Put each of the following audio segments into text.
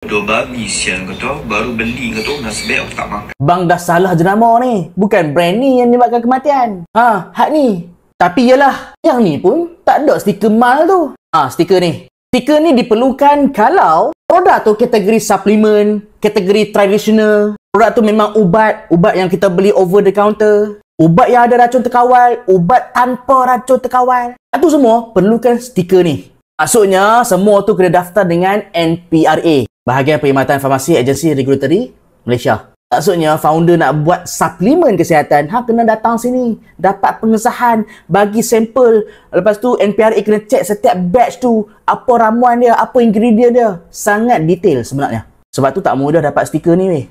Dua babi sial kau tahu, baru beli kau tahu, nasib baik aku tak makan. Bang dah salah jenama ni. Bukan brand ni yang menyebabkan kematian. Hak ni. Tapi yalah, yang ni pun tak ada stiker mal tu. Stiker ni. Stiker ni diperlukan kalau produk tu kategori suplemen, kategori tradisional. Produk tu memang ubat yang kita beli over the counter. Ubat yang ada racun terkawal, ubat tanpa racun terkawal. Itu semua perlukan stiker ni. Maksudnya, semua tu kena daftar dengan NPRA, Bahagian Perkhidmatan Farmasi Agensi Regulatory Malaysia. Maksudnya, founder nak buat suplemen kesihatan, kena datang sini, dapat pengesahan, bagi sampel. Lepas tu, NPRA kena check setiap batch tu, apa ramuan dia, apa ingredient dia. Sangat detail sebenarnya. Sebab tu tak mudah dapat stiker ni, weh.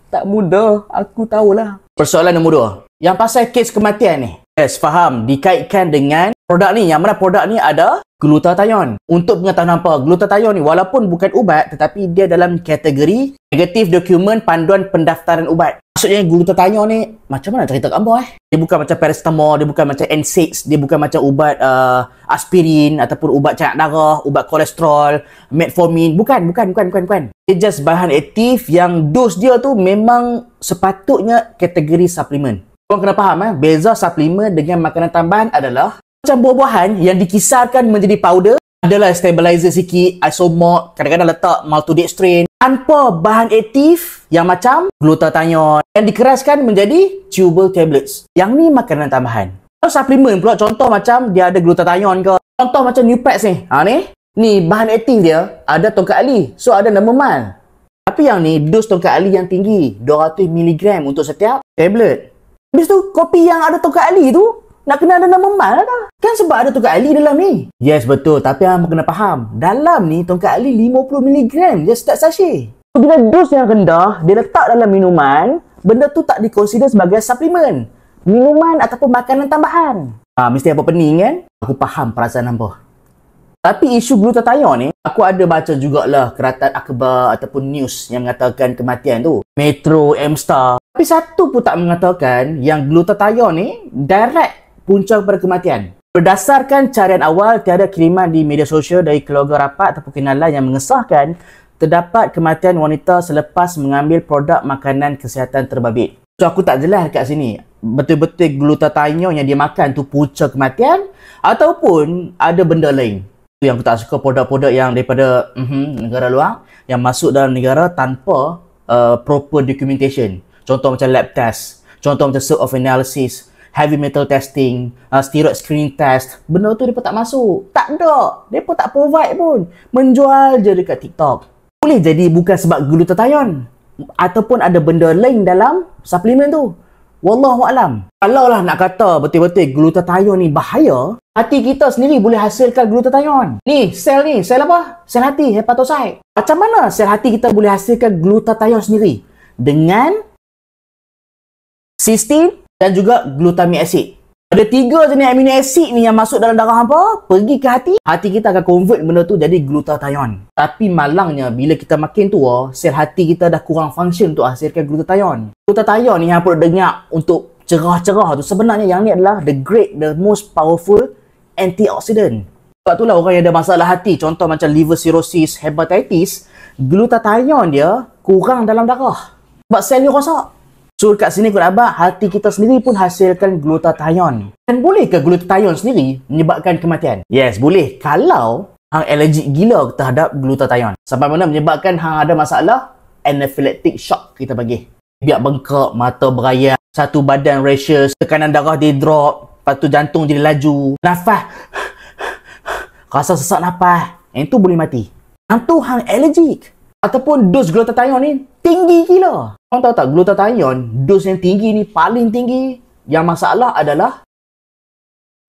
Tak mudah, aku tahulah. Persoalan nombor 2. Yang pasal kes kematian ni. Yes, faham. Dikaitkan dengan produk ni. Yang mana produk ni ada glutathione. Untuk pengetahuan apa, glutathione ni walaupun bukan ubat, tetapi dia dalam kategori negatif dokumen panduan pendaftaran ubat. Maksudnya glutathione ni, macam mana cerita kat hangpa Dia bukan macam paracetamol, dia bukan macam N6, dia bukan macam ubat aspirin ataupun ubat cair darah, ubat kolesterol, metformin. Bukan. Dia just bahan aktif yang dos dia tu memang sepatutnya kategori suplemen. Korang kena faham beza suplemen dengan makanan tambahan adalah macam buah-buahan yang dikisarkan menjadi powder, adalah stabilizer sikit, isomalt, kadang-kadang letak maltodextrin tanpa bahan aktif yang macam glutathione yang dikeraskan menjadi chewable tablets. Yang ni makanan tambahan. Kalau suplemen pula, contoh macam dia ada glutathione ke, contoh macam Nupex ni. Ni bahan aktif dia ada tongkat ali, so ada 6 ml. Tapi yang ni dos tongkat ali yang tinggi, 200 mg untuk setiap tablet. Habis tu kopi yang ada tongkat ali tu nak kena ada 6 ml lah. Kan sebab ada tongkat ali dalam ni. Yes, betul. Tapi hang kena faham. Dalam ni tongkat ali 50 mg je setiap sachet. So, bila dos yang rendah, dia letak dalam minuman, benda tu tak dikonsider sebagai suplemen. Minuman ataupun makanan tambahan. Mesti apa pening kan? Aku faham perasaan hampa. Tapi isu glutathione ni, aku ada baca jugalah keratan akhbar ataupun news yang mengatakan kematian tu. Metro, M-Star. Tapi satu pun tak mengatakan yang glutathione ni direct punca kepada kematian. Berdasarkan carian awal, tiada kiriman di media sosial dari keluarga rapat ataupun kenalan yang mengesahkan terdapat kematian wanita selepas mengambil produk makanan kesihatan terbabit. So, aku tak jelas kat sini betul-betul glutathione yang dia makan tu punca kematian ataupun ada benda lain. Itu yang aku tak suka, produk-produk yang daripada negara luar yang masuk dalam negara tanpa proper documentation. Contoh macam lab test, contoh macam sort of analysis, heavy metal testing, steroid screening test. Benda tu mereka tak masuk. Tak ada. Mereka tak provide pun. Menjual je dekat TikTok. Boleh jadi bukan sebab glutathione ataupun ada benda lain dalam suplemen tu. Wallahualam. Kalau lah nak kata betul-betul glutathione ni bahaya, hati kita sendiri boleh hasilkan glutathione. Ni, sel apa? Sel hati, hepatocyte. Macam mana sel hati kita boleh hasilkan glutathione sendiri? Dengan cysteine dan juga glutamic acid. Ada 3 jenis amino acid ni yang masuk dalam darah hampa, pergi ke hati, hati kita akan convert benda tu jadi glutathione. Tapi malangnya bila kita makin tua, sel hati kita dah kurang function untuk hasilkan glutathione. Glutathione ni yang perlu dengar untuk cerah-cerah tu, sebenarnya yang ni adalah the most powerful antioxidant. Sebab itulah orang yang ada masalah hati, contoh macam liver cirrhosis, hepatitis, glutathione dia kurang dalam darah. Sebab sel dia rosak. So, kat sini aku nak abang, hati kita sendiri pun hasilkan glutathione. Dan bolehkah glutathione sendiri menyebabkan kematian? Yes, boleh. Kalau hang allergic gila terhadap glutathione. Sampai mana menyebabkan hang ada masalah anaphylactic shock kita bagi. Biak bengkak, mata berayap, satu badan rashes, tekanan darah dia drop, lepas tu jantung jadi laju, nafas, rasa sesak nafas. Yang tu boleh mati. Hang tu hang allergic. Ataupun dos glutathione ni tinggi gila. Korang tahu tak, glutathione dos yang tinggi ni paling tinggi. Yang masalah adalah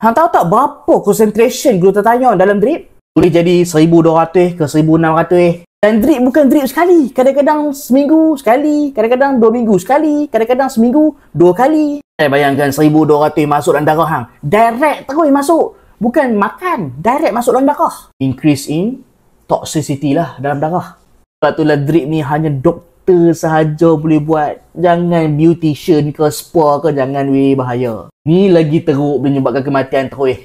hang tahu tak berapa concentration glutathione dalam drip? Boleh jadi 1200 ke 1600. Dan drip bukan drip sekali. Kadang-kadang seminggu sekali, kadang-kadang 2 minggu sekali, kadang-kadang seminggu 2 kali. Bayangkan 1200 masuk dalam darah hang. Direct terus masuk. Bukan makan, direct masuk dalam darah. Increase in toxicity lah dalam darah. Sebab itulah drip ni hanya doktor sahaja boleh buat. Jangan beautician ke spa ke, jangan bahaya. Ni lagi teruk menyebabkan kematian terus.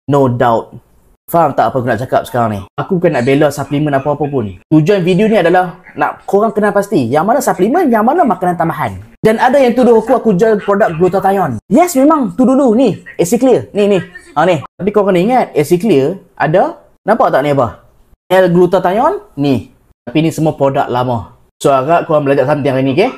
No doubt. Faham tak apa aku nak cakap sekarang ni? Aku bukan nak bela suplemen apa-apa pun. Tujuan video ni adalah nak korang kenal pasti yang mana suplemen, yang mana makanan tambahan. Dan ada yang tuduh aku jual produk glutathione. Yes, memang tu dulu ni. AC Clear. Ni. Ni. Tapi korang kena ingat, AC Clear ada, nampak tak ni apa? L-glutathione ni. Tapi ni semua produk lama. So, agak korang belajar something hari ni, okay?